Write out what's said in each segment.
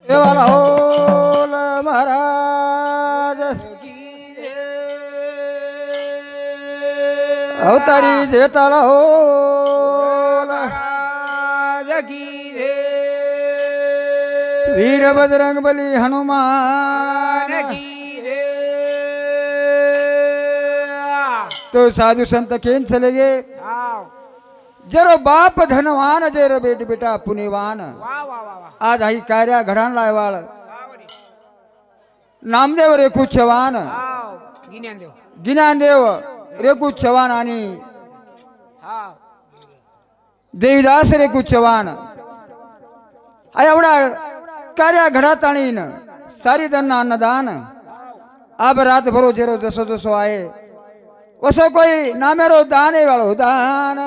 देवाला होल महाराज अवतारी देताला होल वीर बजरंग बली हनुमान तो साधु संत केन चले गए जरो बाप धनवान जेर बेट बेटा पुण्यवान आज आई कार्या घडान लायवाळ नामदेव रेखू चव्हाण गिनानदेव रेखू चव्हाण आणि देवीदास रेखू चव्हाण हा एवढा कार्या घडात आणीन सारी त्यांना अन्नदान अब रात भरो जेरो जसो जसो आहे वसो कोई नामेरो दाने वाळो दान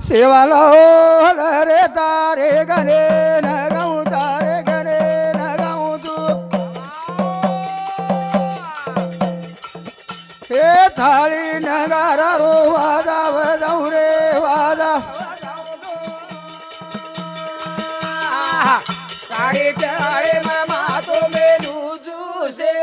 सेवालो रे तारे गने न गाऊ तारे गने न गाऊ तू हे थाळी नगारा रो वाजा वजाऊ रे वाजा साडे चाळे मामा तो मेनू जूसे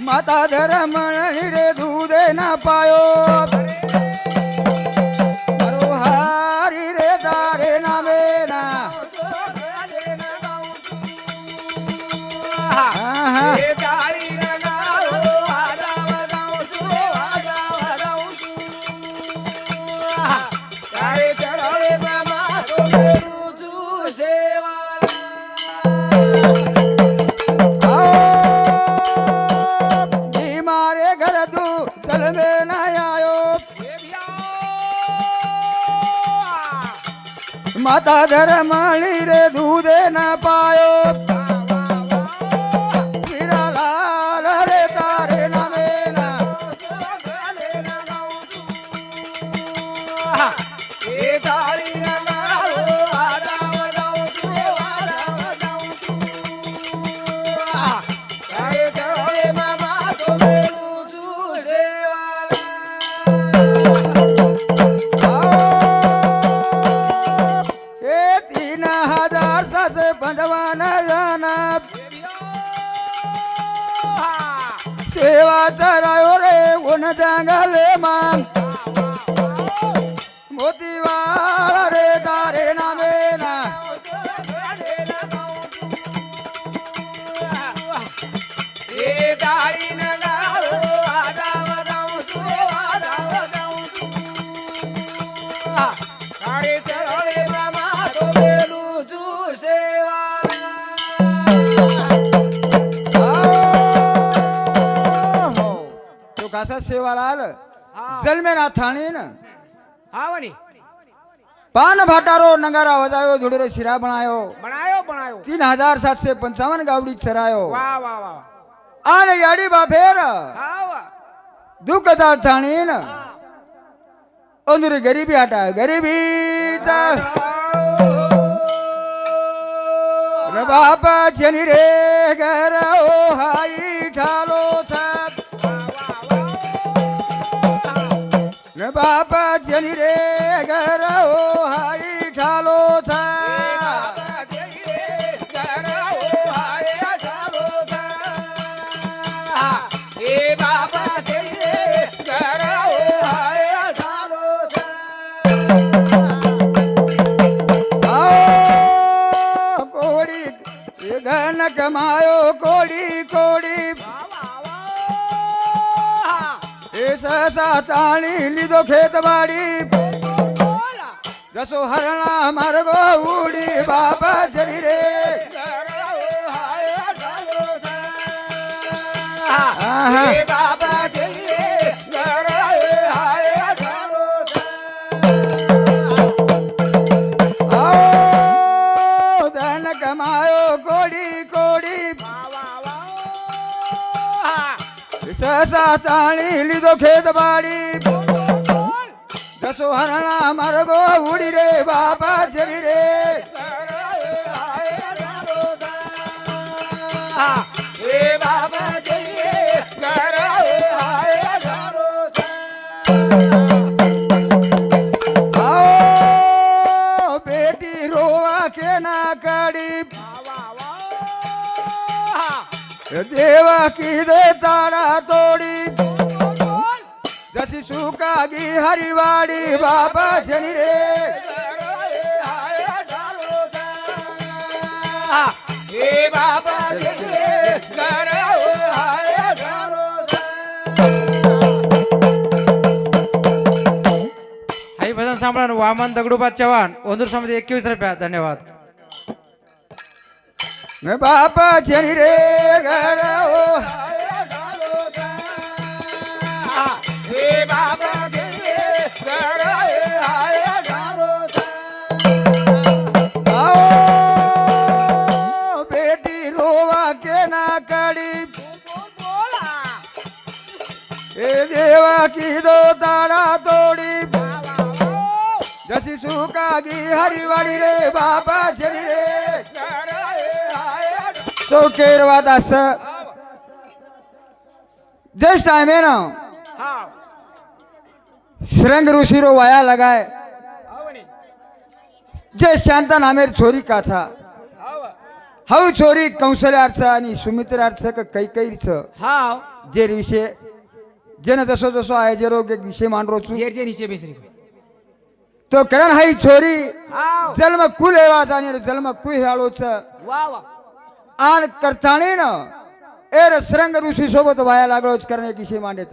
माता धरमणी रे दूधे न पायो हारी रे तारे नामे ना माता धरमणी रे दूधे न पायो लाल रे तारे नामे ना सेवा चरायो रे उन जंगले मां मोती वाला रे तारे नामे ना सेवालाल जल में ना थानी न पान भाटारो नगारा वजायो जुड़े शिरा बनायो 3755 गावड़ी चरायो आने याडी बाफेर दुख दार थानी न अंदर गरीबी हटा गरीबी न बापा चनी रे घर ओ हाई ठालो न बापा चनी रे घर ओ हाई ठालो था कोड़ी धन कमायो कोड़ी कोड़ी ससा ताणी लीधो खेतवाड़ी दसो हरणा मार्गो उड़ी बाबा जरी रे आहा. हे बाबाचे घर आहे ठारो आओ धन कमायो कोडी कोडी सहसा चाणी लिदो खेत बाडी दसो हरणा मार्गो उडी रे बाबा जरी रे हे बाबाचे घर आहे ठारो आओ बेटी रोवा के ना काडी देवा की दे ताड़ा तोड़ी जसी सुकागी हरिवाड़ी बाबा जनी रे हे बाबाचे घर आहे ठारो आई भजन सांभाळून वामन दगडूबा चव्हाण ओंदूर समिती 21 रुपया धन्यवाद मैं बाबा जनी रे घर ओ हे बाबाचे घर आहे ठारो आओ बेटी रोवा के ना कड़ी ए देवा की दो ताड़ा तोड़ी जसी सुकागी हरिवाड़ी रे बाबा जनी रे तो केरवाद असं जिस टाइम है ना श्रृंग ऋषिरो वाया लगाए जे शांता नामेर छोरी का था हऊ छोरी कौशल्यार्थ आणि सुमित्रार्थ कैकैर्थ जे विषय जेन जसो जसो आहे जे रोग विषय मांडरो छु जेर जे निशे बेसरी तो करण हाई छोरी जन्म कुल एवा जाणी जन्म कुल हेळो छ आन करताणी न एर श्रृंग ऋषी सोबत वाया लागलोच करणे विषय मांडेच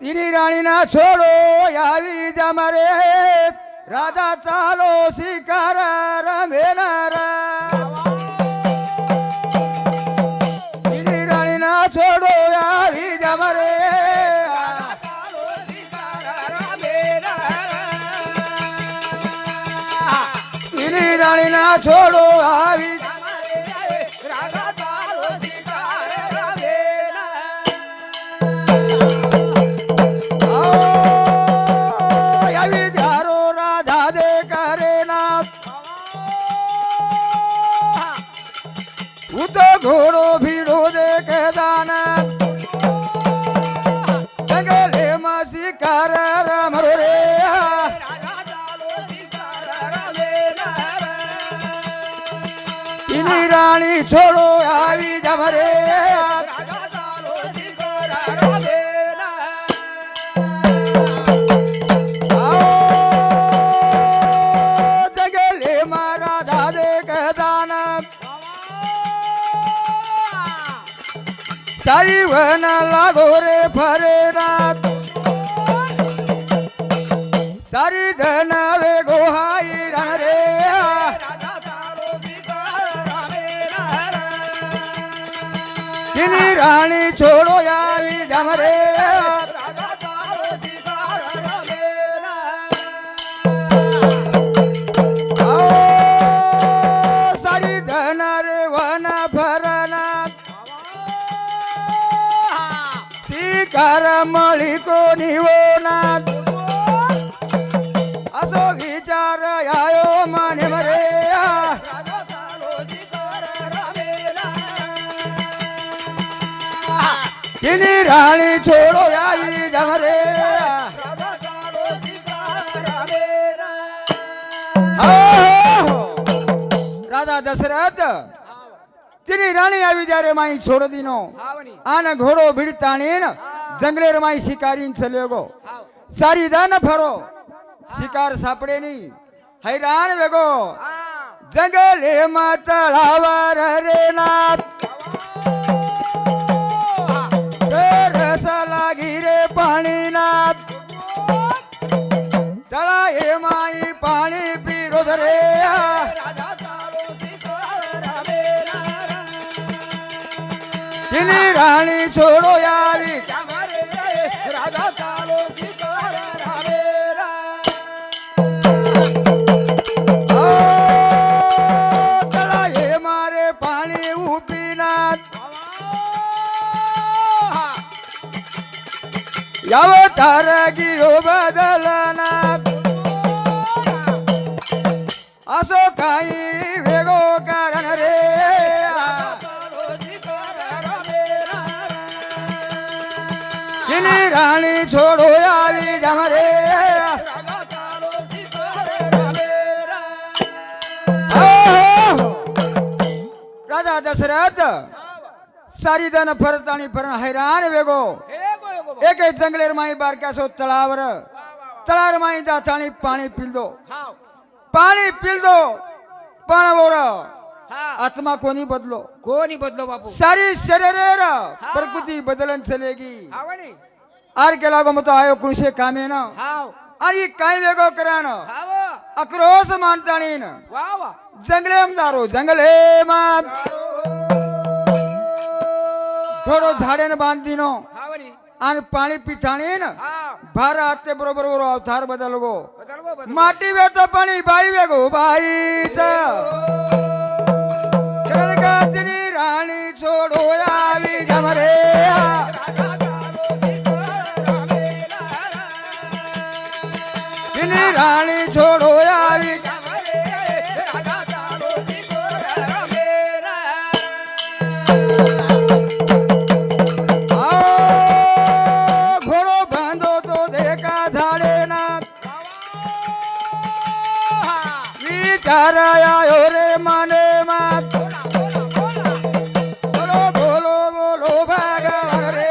तिनी राणी ना छोडो यावी जमारे राजा चालो शिकार रमेनार तिनी राणी ना छोडो यावी जमारे तिनी राणी ना छोडो यावी यावी धारो राधा दे करे ना उत घोडो भिडो दे के दाना जंगले मा शिकार रम रे तिनी राणी छोडो यावी जमरे जगले मारा दादे कहदाना सारी वन लागो रे फरे रात सारी धन वे गोहाई रण रे तिनी राणी छोड़ो यावी जमरे सारी धन रे वन भरना शिकार मळी कोणी होणार असो विचार आयो माने मरे तिनी राणी छोड़ो यावी जमरे राजा दशरथ तिनी राणी आवी जारे माई छोड़ दीनो आन घोड़ो भिड़ताणीन जंगलेर माई शिकारीन चले गो सारी दान फरो शिकार सापडे नी हैरान वेगो जंगले मातळावर रे नाथ रस लागी रे पाणी नाथ तळा हे माई पाणी पिरो रे तिनी राणी छोडो यावी राधा चालो शिकार रामे ओ, तळा हे मारे पाणी उपिनात याव तार गियो बदलनात असो काही वेगो कारण रे तिनी राणी छोडो यावी जमरे राजा दशरथ सारी दन फरत आणि फरण हैराण वेगो एक जंगलेर माई बारक्यासो तळावर तळावर माई जातानी पाणी पिलदो पाणी पिलदो पण बोर आत्मा कोणी बदलो कोणी बदलो बापू सारी शरीर प्रकृती बदलन चलेगी हावणी आर केला गो मतो आयो कुणशे कामे न हाव आणि काय वेगो करान हाव अक्रोश मानताणीन वा वा जंगलेम जारो जंगले मान घोडो झाडेन बांधीनो हावणी आणि पाणी पिछाणीन हाव भार आते बरोबर अवतार बदल गो बदल गो बदल माटी वेतो पाणी बाई वेगो बाईच तिनी राणी छोडो यावी जमरे तिनी राणी छोडो यावी आओ, घोडो बांधो तो देखा झाडे ना विचार आयो रे माने मात बोलो बोलो बोलो भगवान रे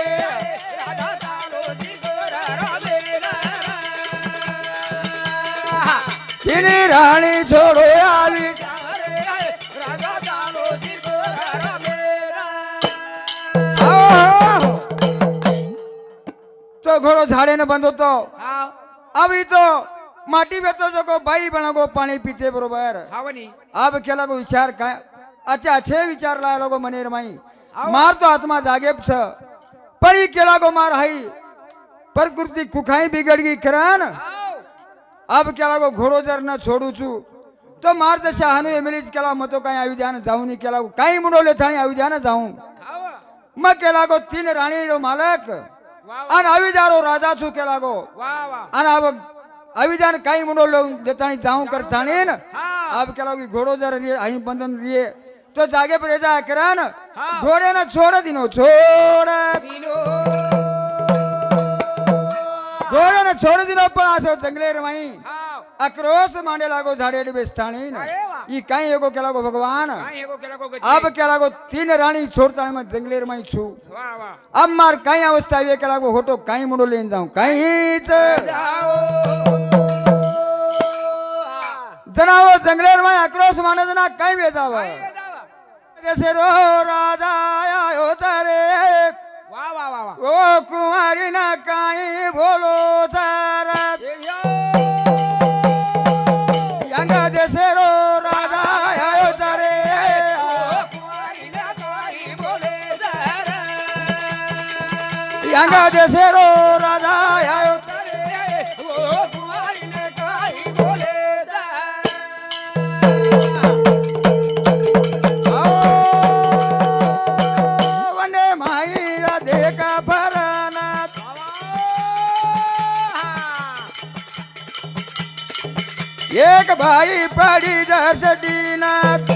तिनी राणी छोडो यावी आओ, तो घोडो झाडे न बंद होतो अभी तो माटी बेतो जो को बाई बनगो पाणी पिते बरोबर हावणी अब केला गो विचार काय अच्छा अच्छे विचार लाय लोगो मनेर माई मार तो आत्मा जागेप छ पड़ी केला गो मार हाई प्रकृति कुखाई बिगड़ गई करान अब केला गो घोडो जर न छोडू छु तो मार दशा हनु एमिलीज केला मतो काही आवी ध्यान जाऊ नी केला गो काही मुडोले थाणी आवी ध्यान जाऊ मग केला गो तीन राणी रो मालक आणि आवी जारो राजा छु केला गो आणि अब अभिजान काही मुडोले देतानी जाऊ कर थाणी न अब केला गो घोडो जर रे आई बंधन रे तो जागे पर जा करान घोड़े न छोड़ दिनो छोड़ घोड़े न छोड़ दिनो पण असो जंगलेर माई अक्रोश मांडे लागो झाडे बेस्ताणी ई काही एगो केला गो भगवान अब केला गो तीन राणी छोड़ताणी में जंगलेर माई छु अब मार काही अवस्था ये केला गो होटो काही मुडो लेन जाऊ काही जनावो जंगलेर माई अक्रोश मांडे जना काही वेजाव जैसे रो राजा आयो तारे ओ कुमारी ना काई बोलो तारा यंगा जैसे रो राजा आयो तारे यंगा जैसे रो राजा आयो एक भाई पड़ी दर्शदीनाथ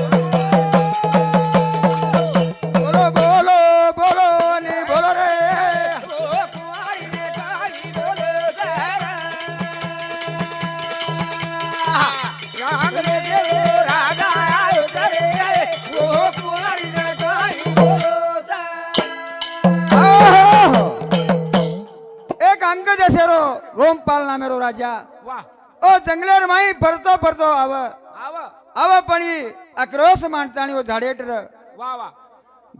बोलो बोलो बोलो नहीं बोलो रे एक अंग जैसे रो रोमपाल ना मेरो राजा ओ जंगलेर माई फरतो फरतो आव पणी अक्रोश मांडताणी ओ झाडेटर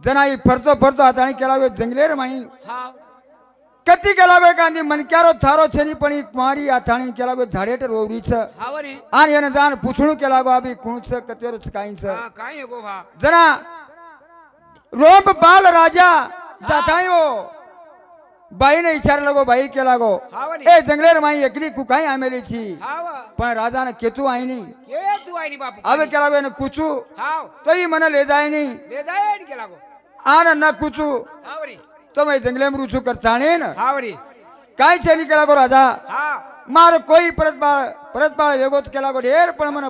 जनाई फरतो फरतो आताणी केला गो जंगलेर माई कती केला गो एखादी मनक्यारो थारो छनी पणी कुमारी आताणी केला गो झाडेटर ओरीच आणि याने जाण पुछणू केला गो आबी कुणच कतेरच काहीच जना रोमपाल राजा जाताई हो बाईने विचार लागो बाई के लागो हा वनी ए जंगलेर माई एकली कुकाई आमेली छी हाव पण राजाने केतू आईनी के तू आई नी बापू अब के लागो ने कुचू हाव तो ही मन ले जाय नी ले जाए के लागो आन न कुचू हावरी तो मैं जंगले में रुचू करताने न हावरी काय छेनी के लागो राजा हा मार कोई परतबाळ वेगोत के लागो ढेर पण मन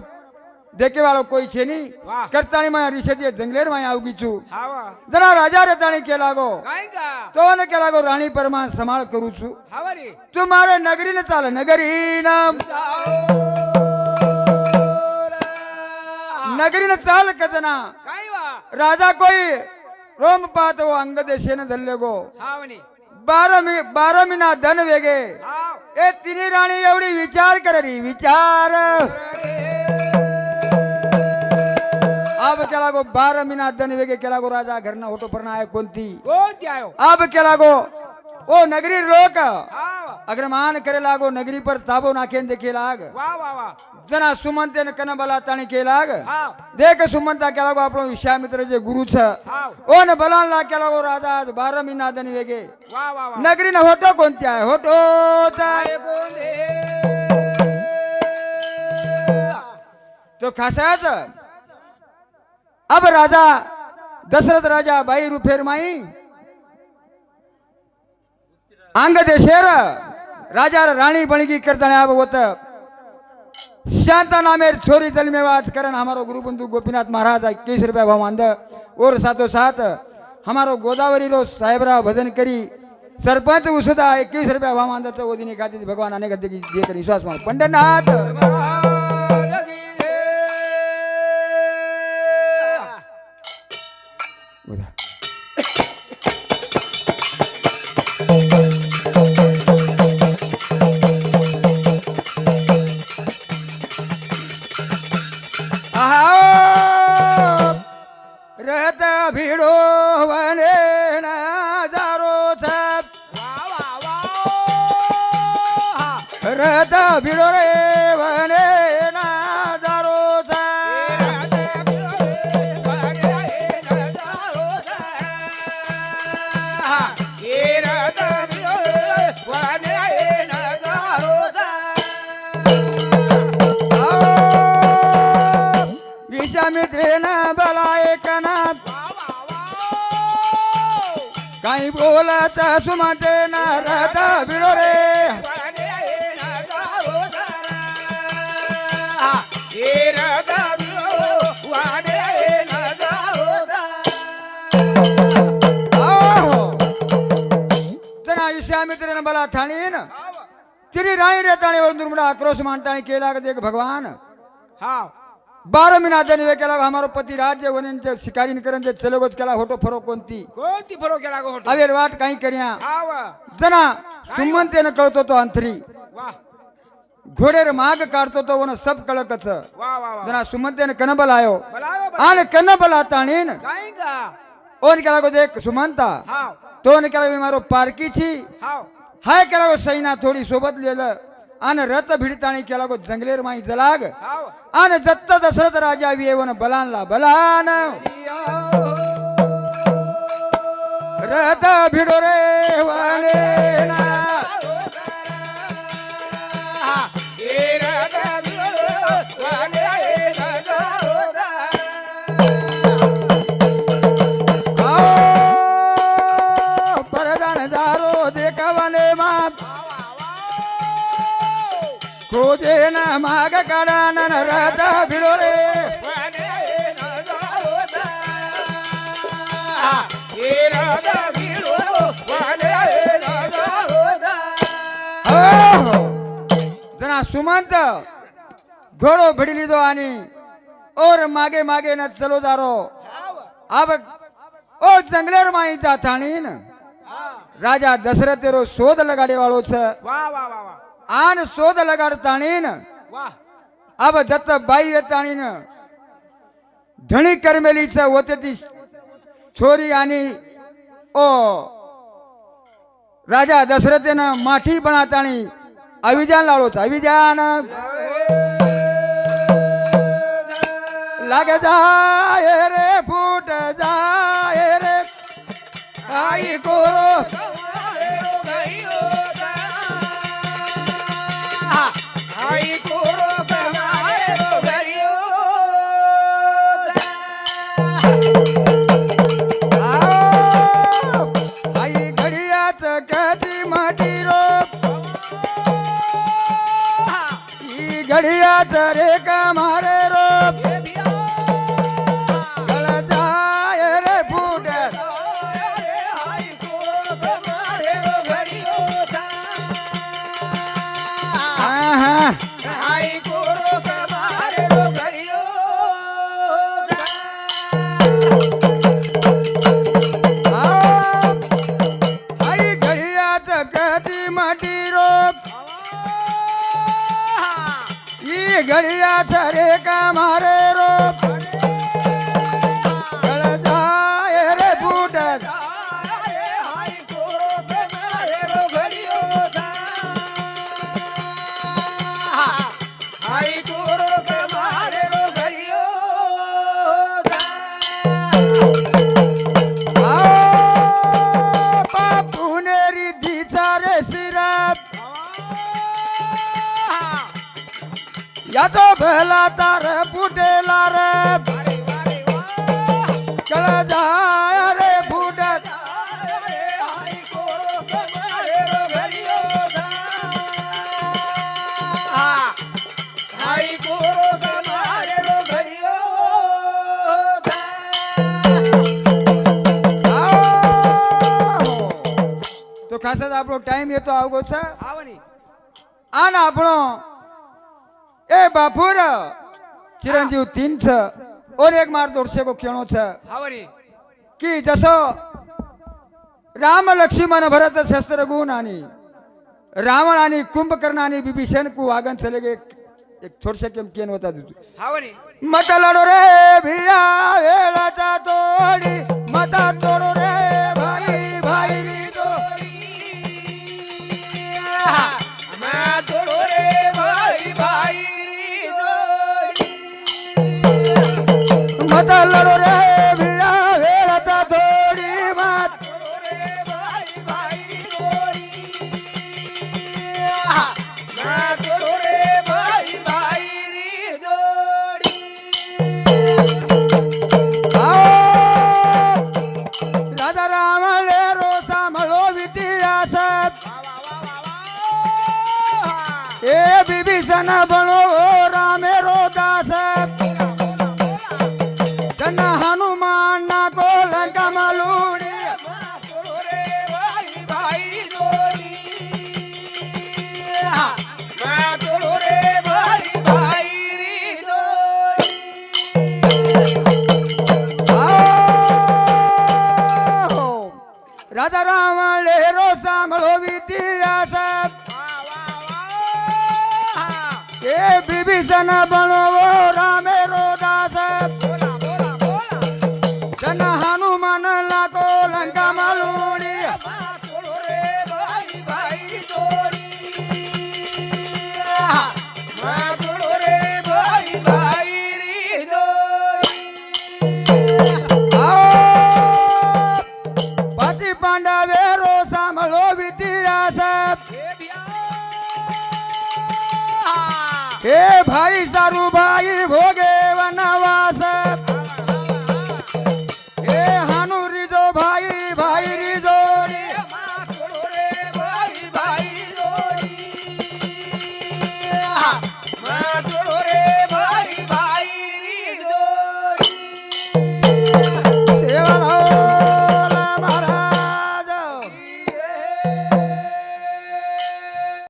देखे वाळो कोई छे नी वाह. करताणी मा रिशती जंगलेर माई आवगी छू हाव जरा राजा रताणी के लागो काय का तो न के लागो राणी परमा संभाळ करू छू हावरी तू मारे नगरी न चाल नगरी नाम नगरी न चाल कजना काय वा राजा कोई रोम पात वो अंग देशेन धल्ले गो हावनी 12 महिना धन वेगे हाव ए तिन्ही राणी एवढी विचार कररी विचार अब केला गो 12 महिना धन वेगे केला गो राजा घरना होतो परणा आहे कोणती कोणती आयो अब केला गो ओ नगरी लोक हाव अग्रमान करे लागो नगरी पर ताबो नाखेन देखे लाग वा वा वा जना सुमंते न कन बला ताणी के लाग हाव देख सुमंता केला गो आपलो विश्वामित्र जे गुरु छ हाव ओ न बलान ला केला गो राजा आज 12 महिना धन वेगे वा वा वा नगरी न होतो कोणती आहे होतो काय कोणते तो खासाच अब राजा दशरथ राजा बाई रुफेर माई अंग देशेर राजा रानी बनगी करताने अब होत शांता नामेर छोरी जलमेवाज करन हमारो गुरु बंधु गोपीनाथ महाराज 21 रुपया भाव मांद और साथो साथ हमारो गोदावरी रो साहेबरा भजन करी सरपंच उसदा 21 रुपया भाव मांद तो ओदिनी खाती भगवान अनेक देगी दे कर विश्वास मान पंडनाथ रहत भिड़ो वने नजारो सब रहत भिड़ो रे वने नजारो सब विश्वामित्रे न बलाए कना काही बोलत सुमते न रहत भिड़ो रे जना विश्वामित्रे न बला थाणीन तिरी राणी रेताणी वरून दुर्मडा आक्रोश मांडताणी केला देख भगवान हाव 12 महिना धन वे केला हमारो पति राज्य वनेंचे शिकारी करन जे चलोगोच केला होटो फरो कोणती कोणती फरो केला गो होतो अवेर वाट काही करिया हाव जना सुमंते न कळतो तो अंतरी वा घोडेर माग काढतो तो वन सब कळकच वा वा वा जना सुमंते न कनबल आयो बलायो आन कनबल आताणीन काय का ओन केला गो देख सुमंता हाव तो न केला मारो पारकी छी हाव हाय केला गो सैना थोडी सोबत लेलं आन रथ भिडताणी केला गो जंगलेर माई जलाग हाव आन दत्त दशरथ राजा वियवन बलानला बलान रथ भिडो रे वाने ना आओ परदान जारो देखवने माप खोदे न माग काढान रथ भिडो रे जना सुमंत घोडो भिडी लिदो आणि और मागे मागे न चलो दारो अब ओ जंगलेर माई जाताणीन राजा दशरथ रो शोध लगाडे वाळो छ वा वा वा वा आन शोध लगाडताणीन वा अब दत्त बाई येताणीन धणी करमेली छ होते ती छोरी आणि ओ राजा दशरथेनं माठी बनाताणी अभिजान लावलोच अभिजान लाग जाय रे फूट जाय रे आई कोरो आई कोरो कमाए रो घड़ियो आओ, आई घडियाच कधी माटी रोप ही घडियाच रे का मारे रोप गळजाय रे फुटत आई कोरो कमाए रो घड़ियो आहा, आई कोरो कमाए रो घड़ियो आओ, आई घडियाच कधी माटी रोप ही घडियाच रे का मारे रोप गळजाय रे फुटत आई कोरो कमाए रो घड़ियो आई कोरो कमाए रो घड़ियो आओ, बापुनेरी दिचा रे सिराप या तो भला तार फुटेला रे गळजाय रे फुटत आई कोरो कमाए रो घड़ियो आई कोरो कमाए रो घड़ियो आओ, तो खास આપણો ટાઈમ એ તો આવગો છે आवनी આન આપણો એ બાપુર चिरंजीव 3 छ और एक मार दोडशे को खेळो छ आवनी की जसं राम लक्ष्मण भरत शस्त्र गुण आणि रावण आणि कुंभकर्ण आणि विभीषण को वागन चले गे एक छोटसे केम केन होता तुझ आवनी मत लढो रे भिया वेळाचा तोडी मत तोडो रे भाई भाई नी जोडी मैं तोड़ो रे भाई भाई जोड़ी मत लढो रे भिया वेळाचा तोडी मत तोड़ो रे भाई भाई जोड़ी मैं तोड़ो रे भाई भाई जोड़ी आओ, राजा राम ले रो सांभळो इतिहास ए विभीषण बनो रामे रो दास धन हनुमान ना को लंका मालूड़ी तोड़ो रे भाई भाई जोड़ी मैं तोड़ो रे भाई भाई जोड़ी आओ, राजा राम ले रो सांभळो इतिहास ए विभीषण बनो रामे रो दास धन हनुमान ला को लंका मालूड़ी तोड़ो रे भाई भाई जोड़ी मैं तोड़ो रे भाई भाई जोड़ी आओ, पति पांडवे रो सांभळो इतिहास हे भाई सारू भाई भोग